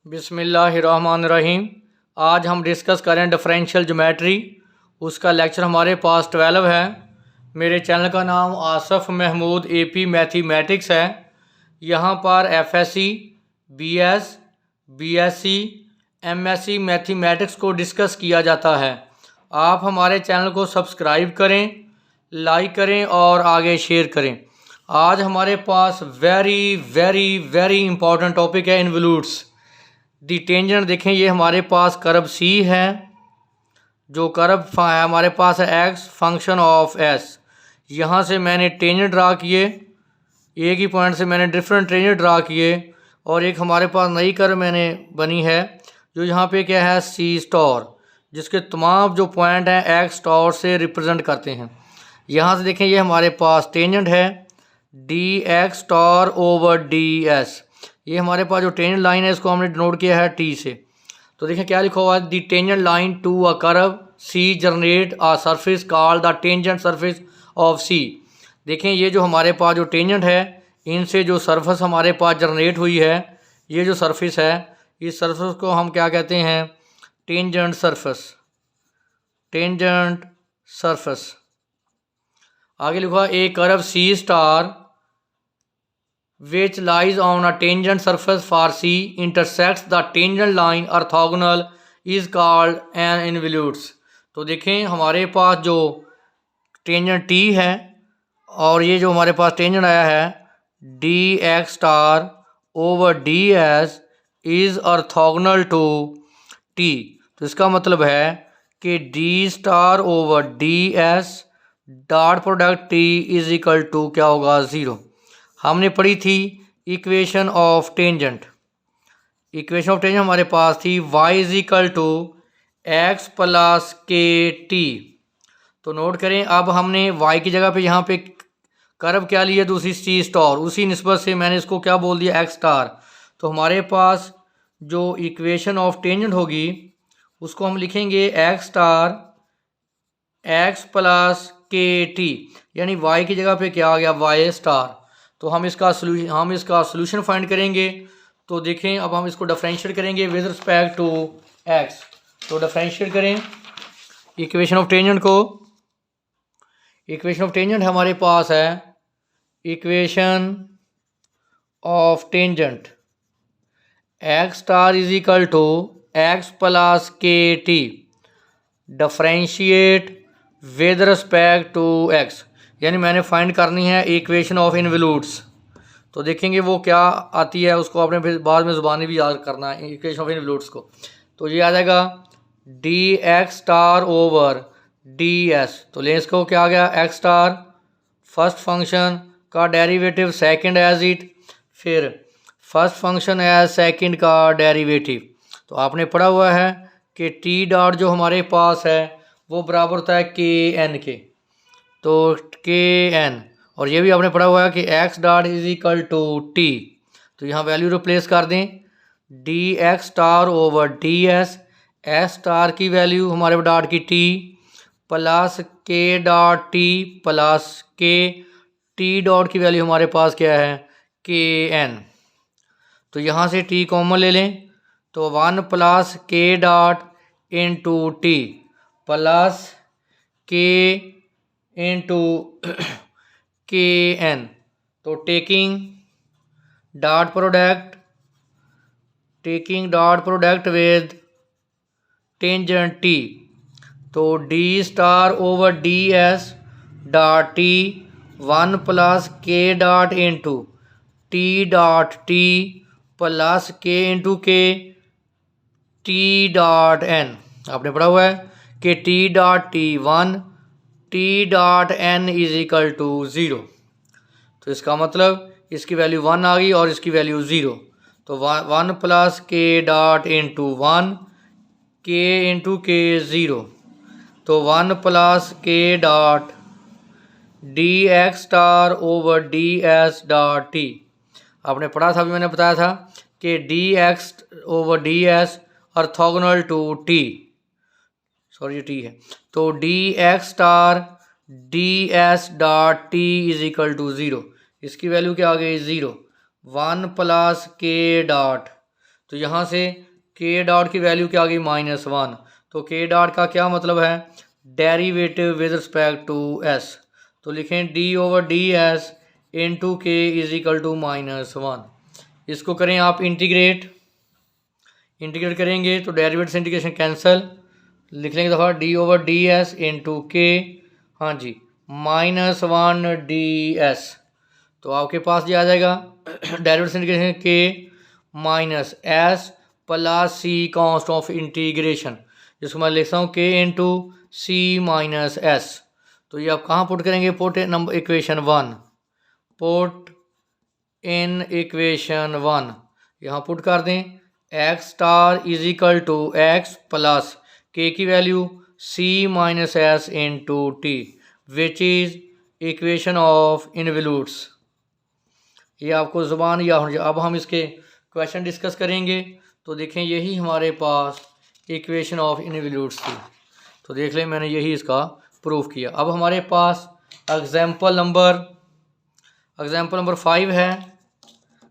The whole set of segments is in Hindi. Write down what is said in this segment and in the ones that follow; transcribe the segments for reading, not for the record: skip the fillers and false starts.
बिस्मिल्लाहिर्रहमानिर्रहीम। आज हम डिस्कस करें डिफरेंशियल ज्योमेट्री। उसका लेक्चर हमारे पास 12 है। मेरे चैनल का नाम आसफ़ महमूद AP मैथमेटिक्स है। यहाँ पर FSc, BS, BSc, MSc mathematics को डिस्कस किया जाता है। आप हमारे चैनल को सब्सक्राइब करें, लाइक करें और आगे शेयर करें। आज हमारे पास very very very important topic है इन्वॉल्यूट्स। दी टेंजेंट देखें, ये हमारे पास कर्व C है। जो कर्व है हमारे पास है x फंक्शन ऑफ s। यहाँ से मैंने टेंजेंट ड्रा किए, एक ही पॉइंट से मैंने डिफरेंट टेंजेंट ड्रा किए और एक हमारे पास नई कर्व मैंने बनी है जो यहाँ पे क्या है C स्टार, जिसके तमाम जो पॉइंट हैं x स्टार से रिप्रेजेंट करते हैं। यहाँ से देखें, ये हमारे पास टेंजेंट है dx स्टार ओवर ds। ये हमारे पास जो टेंजेंट लाइन है इसको हमने डिनोट किया है T से। तो देखें क्या लिखा हुआ है, the tangent line to a curve C generate a surface called the tangent surface of C। देखें, ये जो हमारे पास जो टेंजेंट है, इनसे जो सरफेस हमारे पास जनरेट हुई है, ये जो सरफेस है, इस सरफेस को हम क्या कहते हैं, टेंजेंट सरफेस। Tangent surface. आगे लिखा a curve C star which lies on a tangent surface for C intersects the tangent line orthogonal is called an involutes। तो देखें, हमारे पास जो टेंजेंट T है और ये जो हमारे पास टेंजेंट आया है dx star over ds is orthogonal to T। तो इसका मतलब है कि d star over ds dot product T is equal to क्या होगा, 0। हमने पढ़ी थी equation of tangent. Equation of tangent हमारे पास थी y is equal to X plus K T. तो नोट करें, अब हमने y की जगह पे यहाँ पे कर्व क्या लिया, दूसरी C स्टार, उसी निस्बत से मैंने इसको क्या बोल दिया, x स्टार। तो हमारे पास जो इक्वेशन ऑफ टेंजेंट होगी उसको हम लिखेंगे x star x plus K T, यानी y की जगह पे क्या आ गया, y स्टार। तो हम इसका सोल्यूशन फाइंड करेंगे। तो देखें, अब हम इसको डिफरेंशिएट करेंगे विद रिस्पेक्ट टू x। तो डिफरेंशिएट करें इक्वेशन ऑफ टेंजेंट को। इक्वेशन ऑफ टेंजेंट हमारे पास है equation of tangent x star is equal to x plus K T differentiate with respect to x, यानी मैंने फाइंड करनी है इक्वेशन ऑफ इन्वॉल्यूट्स। तो देखेंगे वो क्या आती है, उसको आपने फिर बाद में ज़ुबानी भी याद करना है इक्वेशन ऑफ इन्वॉल्यूट्स को। तो ये आ जाएगा dx स्टार ओवर ds। तो लें इसको, क्या आ गया, x स्टार फर्स्ट फंक्शन का डेरिवेटिव सेकंड एज इट, फिर फर्स्ट फंक्शन एज सेकंड का डेरिवेटिव। तो आपने पढ़ा हुआ है कि t डॉट जो हमारे पास है वो बराबर होता है kn के। तो kn, और ये भी आपने पढ़ा हुआ है कि x dot is equal to t। तो यहाँ वैल्यू रिप्लेस कर दें, dx star over ds, s star की वैल्यू हमारे डॉट की t plus k dot t plus k, t dot की वैल्यू हमारे पास क्या है, kn। तो यहाँ से t कॉमन ले लें, तो 1 plus k dot into t plus k into kn। तो taking dot product with tangent t। तो d star over ds dot t 1 plus k dot into t dot t plus k into k t dot n। आपने पढ़ा हुआ है कि t dot t 1, t dot n is equal to 0। तो इसका मतलब इसकी वैल्यू 1 आ गई और इसकी वैल्यू 0। तो 1 प्लस के डॉट इंटू 1, के इंटू के 0। तो 1 plus K dot D X star over D S dot T. आपने पढ़ा था, अभी मैंने बताया था कि D X over D S orthogonal to T, sorry T है। तो D X star D S dot T is equal to 0। इसकी वैल्यू क्या आ गई, 0। 1 प्लस के डॉट, तो यहाँ से के डॉट की वैल्यू क्या आ गई -1। तो के डॉट का क्या मतलब है, derivative with respect to S. तो लिखें d/ds इंटू के इज इक्वल टू -1। इसको करें आप इंटीग्रेट करेंगे तो डेरिवेटिव से इंटीग्रेशन कैंसिल, लिख लेंगे दफ़ा d/ds इंटू के, हाँ जी, -1 ds। तो आपके पास ये आ जाएगा डेरिवेटिव से इंटीग्रेशन के minus S plus C const of integration, जिसको मैं लिखता हूँ के इंटू सी माइनस एस। तो ये आप कहाँ पुट करेंगे, put number equation 1, put in equation 1 यहाँ पुट कर दें। X star is equal to X plus K की value C minus S into T which is equation of involutes. ये आपको ज़ुबान या होनी चाहिए। अब हम इसके क्वेश्चन डिस्कस करेंगे। तो देखें यही हमारे पास इक्वेशन ऑफ इनवल्यूट्स थी, तो देख लें मैंने यही इसका प्रूफ किया। अब हमारे पास एग्जाम्पल नंबर 5 है।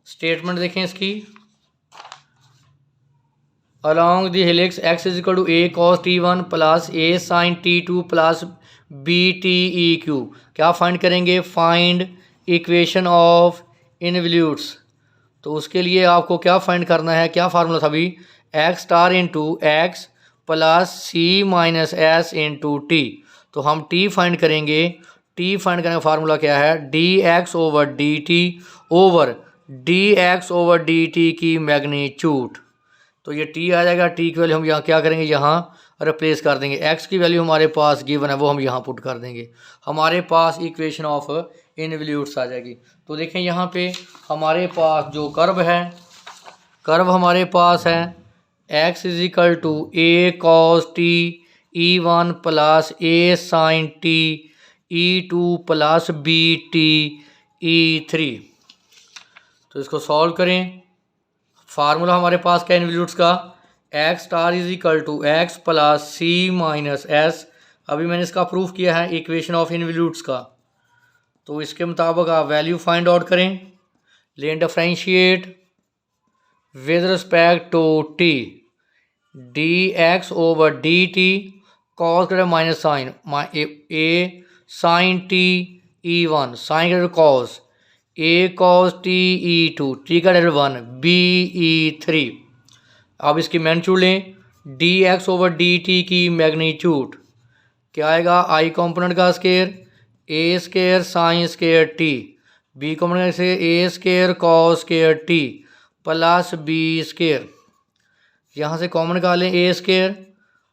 स्टेटमेंट देखें इसकी, along the helix X is equal to A cos t1 plus A sine t2 plus B T E Q. क्या फाइंड करेंगे, फाइंड इक्वेशन ऑफ इनवल्यूट्स। तो उसके लिए आपको क्या फाइंड करना है, क्या फार्मूला था अभी, X star into X plus C minus S into T. तो हम टी फाइंड करेंगे। टी फाइंड करने का फार्मूला क्या है, D X over D T over D X over D T की मैग्नीट्यूड। तो ये टी आ जाएगा, टी की वैल्यू हम यहाँ क्या करेंगे, यहाँ रिप्लेस कर देंगे। एक्स की वैल्यू हमारे पास गिवन है वो हम यहाँ पुट कर देंगे, हमारे पास इक्वेशन ऑफ इनवल्यूट्स आ जाएगी। तो देखें यहाँ पे हमारे पास जो कर्व है, कर्व हमारे पास है X is equal to A cos T E1 plus A sine T E2 plus B T E3। तो इसको सॉल्व करें। फार्मूला हमारे पास क्या इनवल्यूट्स का, X star is equal to X plus C minus S. अभी मैंने इसका प्रूफ किया है इक्वेशन ऑफ इनवल्यूट्स का। तो इसके मुताबिक आप वैल्यू फाइंड आउट करें, लें differentiate with respect to T D X over D T cos करें minus sine A sine T E1 sine करें cos A cos T E2 T का डेरिवेटिव 1 बी E3। अब इसकी मैग्नीट्यूड लें, D X over D T की मैग्नीट्यूड क्या आएगा, आई कॉम्पोनेंट का square A square sine square T, B component से A square cos square T plus B square. यहाँ से कॉमन निकालें, A square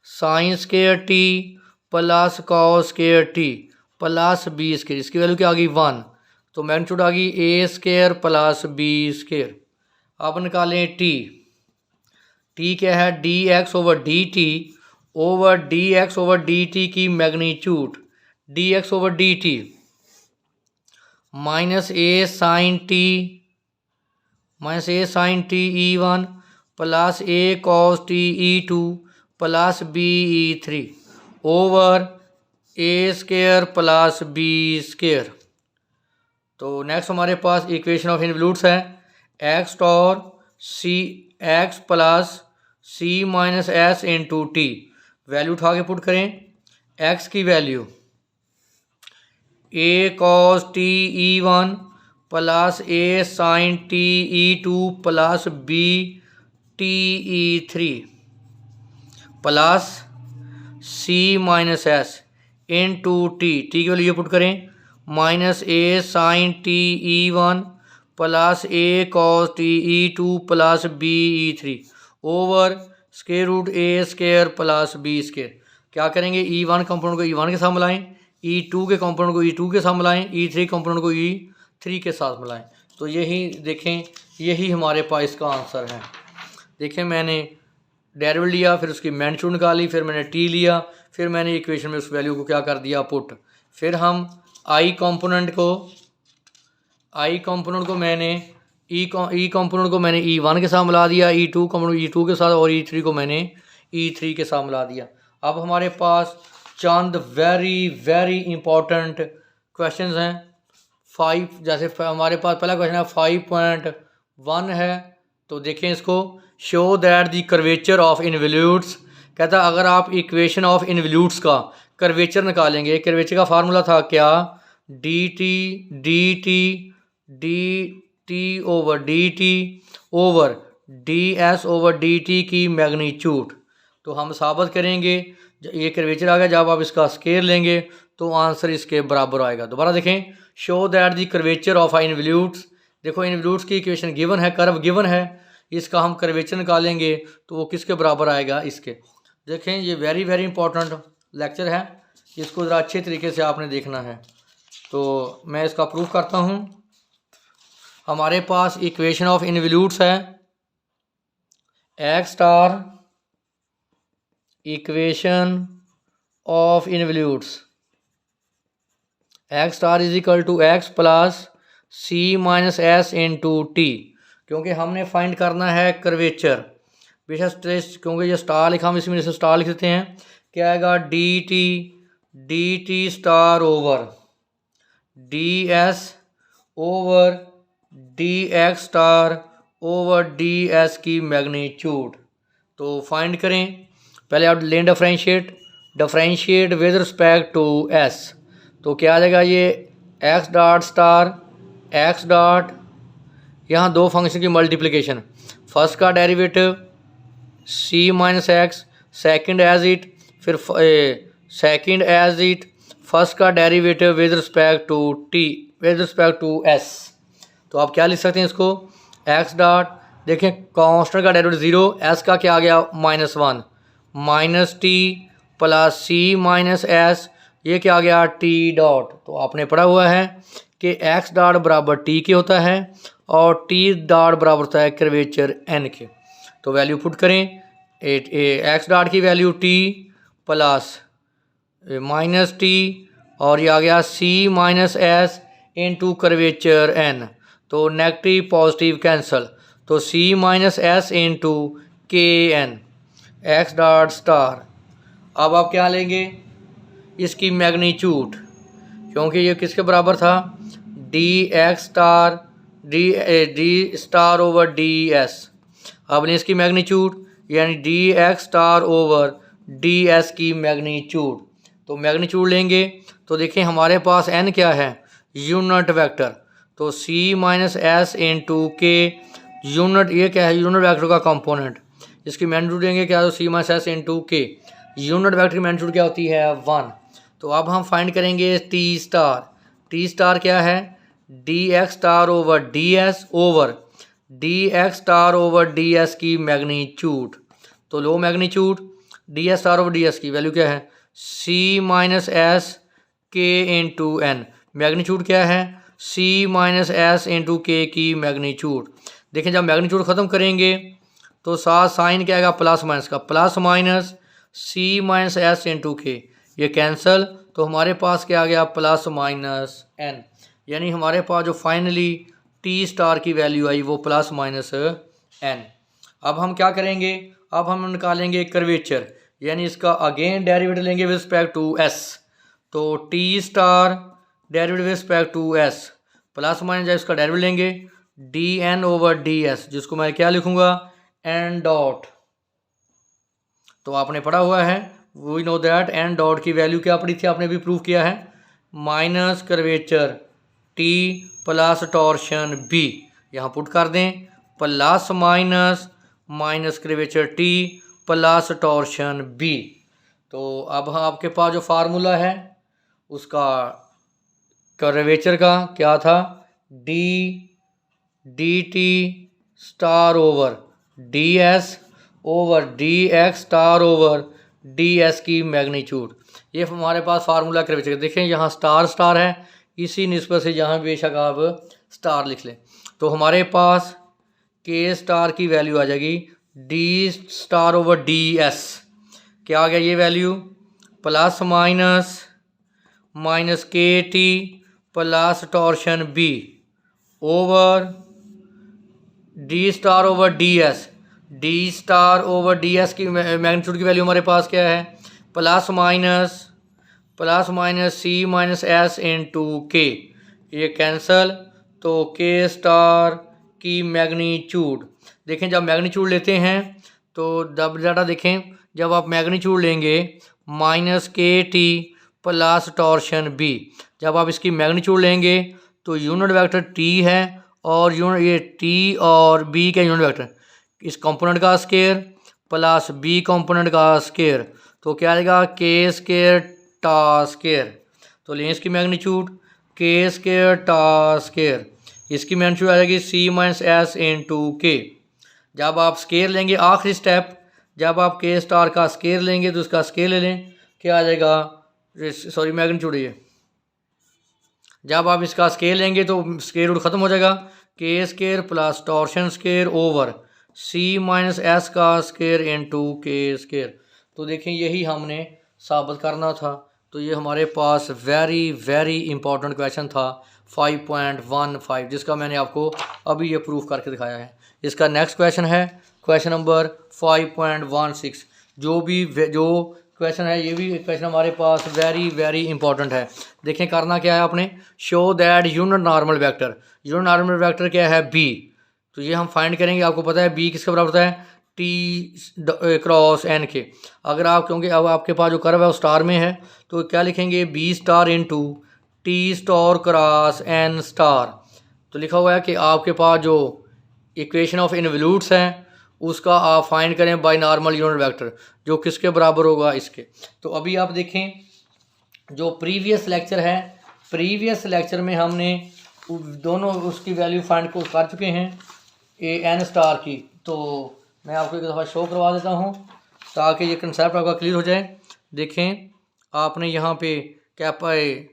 sine square T plus cos square T plus B square, इसकी वैल्यू क्या आ गई 1। तो मैग्नीट्यूड आ गई A square plus B square. अब निकालें टी, टी क्या है, D X over D T over D X over D T की magnitude D X over D T minus A sine T E1 plus A cos T E2 plus B E3 over A square plus B square. तो नेक्स्ट हमारे पास इक्वेशन ऑफ इनवल्यूट्स है X star C X plus C minus S into T. Value उठा के पुट करें, एक्स की value A cos T E1 plus A sine T E2 plus B T E3 plus C minus S into T, T की वैल्यू ये पुट करें minus A sine T E1 plus A cos T E2 plus B E3 over square root A square plus B square. क्या करेंगे, E1 कंपोनेंट को E1 के साथ मिलाएं, E2 के कंपोनेंट को E2 के साथ मिलाएं, E3 कंपोनेंट को E3 के साथ मिलाएं। तो यही देखें, यही हमारे पास इसका आंसर है। देखें मैंने डेरिवेटिव लिया, फिर उसकी मैग्नीट्यूड निकाली, फिर मैंने टी लिया, फिर मैंने इक्वेशन में उस वैल्यू को क्या कर दिया पुट। फिर हम आई कंपोनेंट को मैंने ई कंपोनेंट को मैंने E1 के साथ मिला दिया, E2 कंपोनेंट E2 के साथ, और E3 को मैंने E3 के साथ मिला दिया। अब हमारे पास चंद वेरी इंपॉर्टेंट क्वेश्चंस हैं 5। जैसे हमारे पास पहला क्वेश्चन है 5.1 है, तो देखें इसको, show that the curvature of involutes, कहता अगर आप इक्वेशन ऑफ इन्वोल्यूट्स का कर्वेचर निकालेंगे, कर्वेचर का फार्मूला था क्या, D T D T D T over D T over D S over D T की मैग्नीट्यूड। तो हम साबित करेंगे, ये कर्वेचर आ गया, जब आप इसका स्केयर लेंगे तो आंसर इसके बराबर आएगा। दोबारा देखें, show that the curvature of involutes, देखो इन्वोल्यूट्स की इक्वेशन गिवन है, कर्व गिवन है, इसका हम कर्वेचर निकालेंगे तो वो किसके बराबर आएगा, इसके। देखें ये वेरी वेरी इंपॉर्टेंट लेक्चर है, इसको ज़रा अच्छे तरीके से आपने देखना है। तो मैं इसका प्रूफ करता हूँ। हमारे पास इक्वेशन ऑफ इन्वोल्यूट्स है, X star equation of involutes, X star is equal to X plus C minus S into T, क्योंकि हमने फाइंड करना है कर्वेचर। बेशक स्ट्रेस, क्योंकि ये स्टार लिखा, हम इसमें से स्टार लिख देते हैं, क्या आएगा, D T star over D S over D X star over D S की मैग्नीट्यूड। तो फाइंड करें, पहले आप लें differentiate with respect to S, तो क्या आ जाएगा, ये X dot star X dot, यहाँ दो फंक्शन की मल्टीप्लिकेशन, फर्स्ट का derivative C minus X, second as it, फिर सेकेंड एज इट फर्स्ट का derivative with respect to T with respect to S. तो आप क्या लिख सकते हैं इसको, एक्स डॉट, देखें कांस्टेंट का डेरिवेटिव ज़ीरो, एस का क्या आ गया -1, minus T plus C minus S, ये क्या आ गया टी डॉट। तो आपने पढ़ा हुआ है कि एक्स डॉट बराबर टी के होता है और टी डॉट बराबर होता है कर्वेचर एन के। तो वैल्यू पुट करें, एक्स डॉट की value T plus minus T और ये आ गया C minus S into curvature N, तो नेगेटिव पॉजिटिव कैंसल, तो C minus S into K N X dot star. अब आप क्या लेंगे, इसकी मैग्नीट्यूड, क्योंकि ये किसके बराबर था, D X star D star over D S. अब लें इसकी मैग्नीट्यूड, यानी D X star over D S की मैग्नीट्यूड। तो मैग्नीट्यूड लेंगे तो देखें हमारे पास एन क्या है, यूनिट वेक्टर, तो सी माइनस एस इंटू के यूनिट, ये क्या है, यूनिट वेक्टर का कंपोनेंट, इसकी मैग्नीट्यूड लेंगे क्या, तो सी माइनस एस इंटू के, यूनिट वेक्टर की मैग्नीट्यूड क्या होती है 1। तो अब हम फाइंड करेंगे टी स्टार क्या है, D X star over D S over D X star over D S की मैग्नीट्यूड। तो लो magnitude D S star over D S की वैल्यू क्या है, C minus S K into N, magnitude क्या है, सी माइनस एस इंटू के की मैग्नीट्यूड। देखें जब मैग्नीट्यूड ख़त्म करेंगे तो साथ साइन क्या आएगा, प्लस माइनस का, plus minus C minus S into K, ये कैंसल, तो हमारे पास क्या आ गया, प्लस माइनस एन, यानी हमारे पास जो फाइनली टी स्टार की वैल्यू आई वो प्लस माइनस एन। अब हम क्या करेंगे, अब हम निकालेंगे कर्वेचर, यानी इसका अगेन डेरिवेटिव लेंगे विद रिस्पेक्ट टू एस, तो T star derivative with respect to S plus minus इसका डेरिवेटिव लेंगे D N over D S, जिसको मैं क्या लिखूंगा, एन डॉट। तो आपने पढ़ा हुआ है, we know that N dot की वैल्यू क्या पड़ी थी, आपने भी प्रूव किया है, minus curvature T plus torsion B, यहाँ पुट कर दें, plus minus minus curvature T plus torsion B. तो अब आपके पास जो फार्मूला है उसका कर्वेचर का क्या था, D T star over D S over D X star over D S की मैग्नीट्यूड, ये हमारे पास फार्मूला कर्वेचर। देखें यहाँ स्टार है, इसी निस्बत से यहाँ बेशक आप स्टार लिख लें, तो हमारे पास के स्टार की वैल्यू आ जाएगी D star over D S, क्या आ गया ये value, plus minus minus K T plus torsion B over D star over D S, D star over D S की मैग्नीट्यूड की वैल्यू हमारे पास क्या है, plus minus C minus S into K, ये कैंसल, तो के स्टार की मैग्नीट्यूड, देखें जब मैग्नीट्यूड लेते हैं तो जब डाटा देखें, जब आप मैग्नीट्यूड लेंगे minus K T plus torsion B, जब आप इसकी मैग्नीट्यूड लेंगे तो यूनिट वेक्टर टी है और यूनिट ये टी और बी का यूनिट वेक्टर, इस कंपोनेंट का स्केयर प्लस बी कंपोनेंट का स्केयर, तो क्या आएगा के स्केयर टा स्केयर। तो लें इसकी मैग्नीट्यूड के स्केयर टा स्केयर, इसकी मैग्नीट्यूड आ जाएगी सी माइनस एस इंटू के। जब आप स्केयर लेंगे आखिरी स्टेप, जब आप के स्टार का स्केयर लेंगे तो उसका स्केयर ले लें, क्या आ जाएगा, सॉरी मैग्नीट्यूड ये, जब आप इसका स्केयर लेंगे तो स्केयर रूट ख़त्म हो जाएगा, K square plus torsion square over C minus S का स्केयर इंटू के स्केयर। तो देखें यही हमने साबित करना था। तो ये हमारे पास वेरी वेरी इंपॉर्टेंट क्वेश्चन था 5.15, जिसका मैंने आपको अभी ये प्रूफ करके दिखाया है। इसका नेक्स्ट क्वेश्चन है क्वेश्चन नंबर 5.16। जो क्वेश्चन है ये भी क्वेश्चन हमारे पास वेरी वेरी इंपॉर्टेंट है। देखें करना क्या है आपने, show that unit normal vector, unit normal vector क्या है बी, तो ये हम फाइंड करेंगे। आपको पता है बी किसके बराबर होता है, टी क्रॉस एन के। अगर आप, क्योंकि अब आपके पास जो कर्व है वो स्टार में है, तो क्या लिखेंगे B star into T star cross N star. तो लिखा हुआ है कि आपके पास जो इक्वेशन ऑफ इनवल्यूट्स हैं उसका आप फाइंड करें बाय नॉर्मल यूनिट वेक्टर, जो किसके बराबर होगा, इसके। तो अभी आप देखें जो प्रीवियस लेक्चर है, प्रीवियस लेक्चर में हमने दोनों उसकी वैल्यू फाइंड को कर चुके हैं ए एन स्टार की। तो मैं आपको एक दफ़ा शो करवा देता हूँ ताकि ये कंसेप्ट आपका क्लियर हो जाए। देखें आपने यहाँ पे क्या पाए,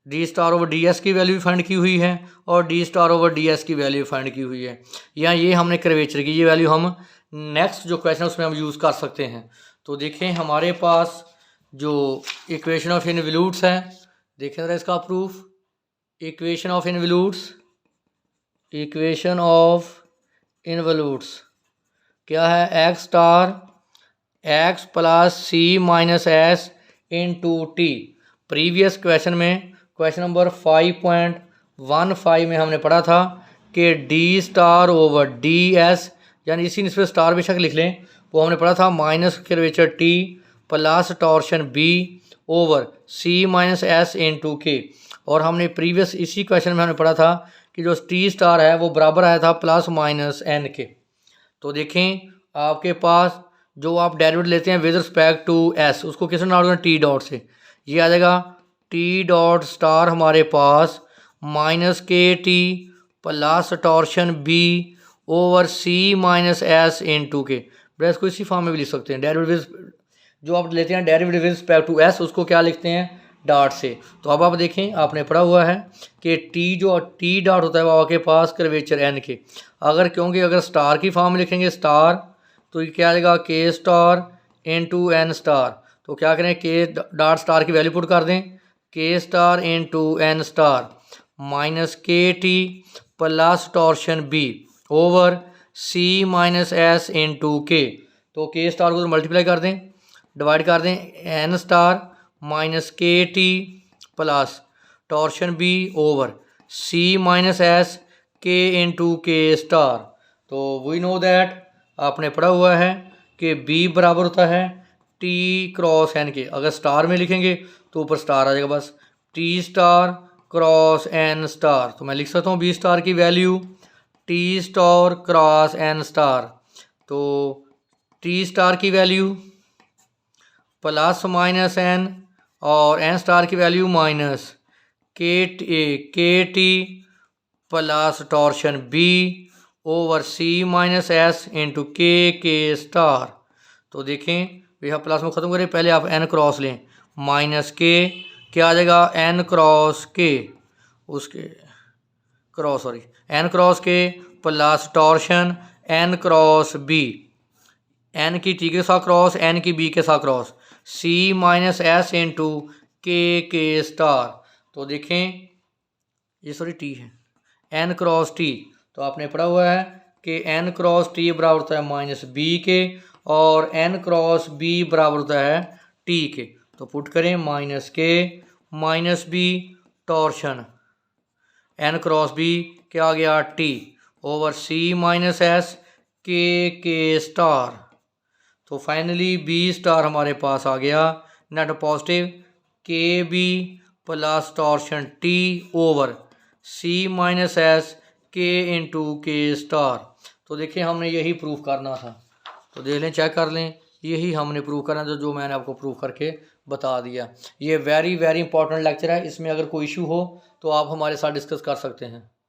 D star over D S की वैल्यू फाइंड की हुई है और D star over D S की वैल्यू फाइंड की हुई है। या ये हमने कर्वेचर की ये वैल्यू हम नेक्स्ट जो क्वेश्चन उसमें हम यूज़ कर सकते हैं। तो देखें हमारे पास जो इक्वेशन ऑफ इनवल्यूट्स है, देखें ज़रा इसका proof. Equation of involutes, equation of involutes क्या है, X star X plus C minus S into T. Previous question में क्वेश्चन नंबर 5.15 में हमने पढ़ा था कि D star over D S, यानी इसी निस्बत स्टार बेशक लिख लें, वो हमने पढ़ा था minus curvature T plus torsion B over C minus S into K. और हमने प्रीवियस इसी क्वेश्चन में हमने पढ़ा था कि जो टी स्टार है वो बराबर आया था प्लस माइनस एन के। तो देखें आपके पास जो आप डेरिवेटिव लेते हैं विद रिस्पेक्ट टू एस, उसको किस नाम टी डॉट से, ये आ जाएगा टी डॉट स्टार हमारे पास minus K T plus torsion B over C minus S into K. Brace को इसी फॉर्म में भी लिख सकते हैं, डेरिवेटिव जो आप लेते हैं derivative with respect to S, उसको क्या लिखते हैं, डॉट से। तो अब आप देखें आपने पढ़ा हुआ है कि टी जो टी डॉट होता है वो आपके पास कर्वेचर एन के, क्योंकि अगर स्टार की फॉर्म में लिखेंगे स्टार, तो ये क्या आएगा के स्टार इंटू एन स्टार। तो क्या करें, के डॉट स्टार की वैल्यू पुट कर दें, K star into N star minus K T plus torsion B over C minus S into K. तो के स्टार को मल्टीप्लाई कर दें, डिवाइड कर दें, N star minus K T plus torsion B over C minus S K into K star. तो वी नो दैट आपने पढ़ा हुआ है कि बी बराबर होता है टी क्रॉस एन के। अगर स्टार में लिखेंगे तो ऊपर स्टार आ जाएगा, बस T star cross N star. तो मैं लिख सकता हूँ बी स्टार की value T star cross N star. तो टी स्टार की वैल्यू प्लस माइनस एन और एन स्टार की value minus K T plus torsion B over C minus S into K star. तो देखें भैया प्लस में ख़त्म करें, पहले आप एन क्रॉस लें, माइनस के क्या आ जाएगा, एन क्रॉस के, उसके cross sorry N cross K plus torsion N cross B, N की टी के साथ क्रॉस, एन की बी के साथ cross, C minus S into K star. तो देखें ये सॉरी टी है, एन क्रॉस टी। तो आपने पढ़ा हुआ है कि एन क्रॉस टी बराबर होता है माइनस बी के और एन क्रॉस बी बराबर होता है टी के। तो पुट करें minus K minus B torsion N cross B क्या आ गया T over C minus S K star. तो फाइनली बी स्टार हमारे पास आ गया, net positive K B plus torsion T over C minus S K into K star. तो देखिए हमने यही प्रूफ करना था, तो देख लें, चेक कर लें, यही हमने प्रूफ करना था जो मैंने आपको प्रूफ करके बता दिया। ये वेरी वेरी इंपॉर्टेंट लेक्चर है, इसमें अगर कोई इशू हो तो आप हमारे साथ डिस्कस कर सकते हैं।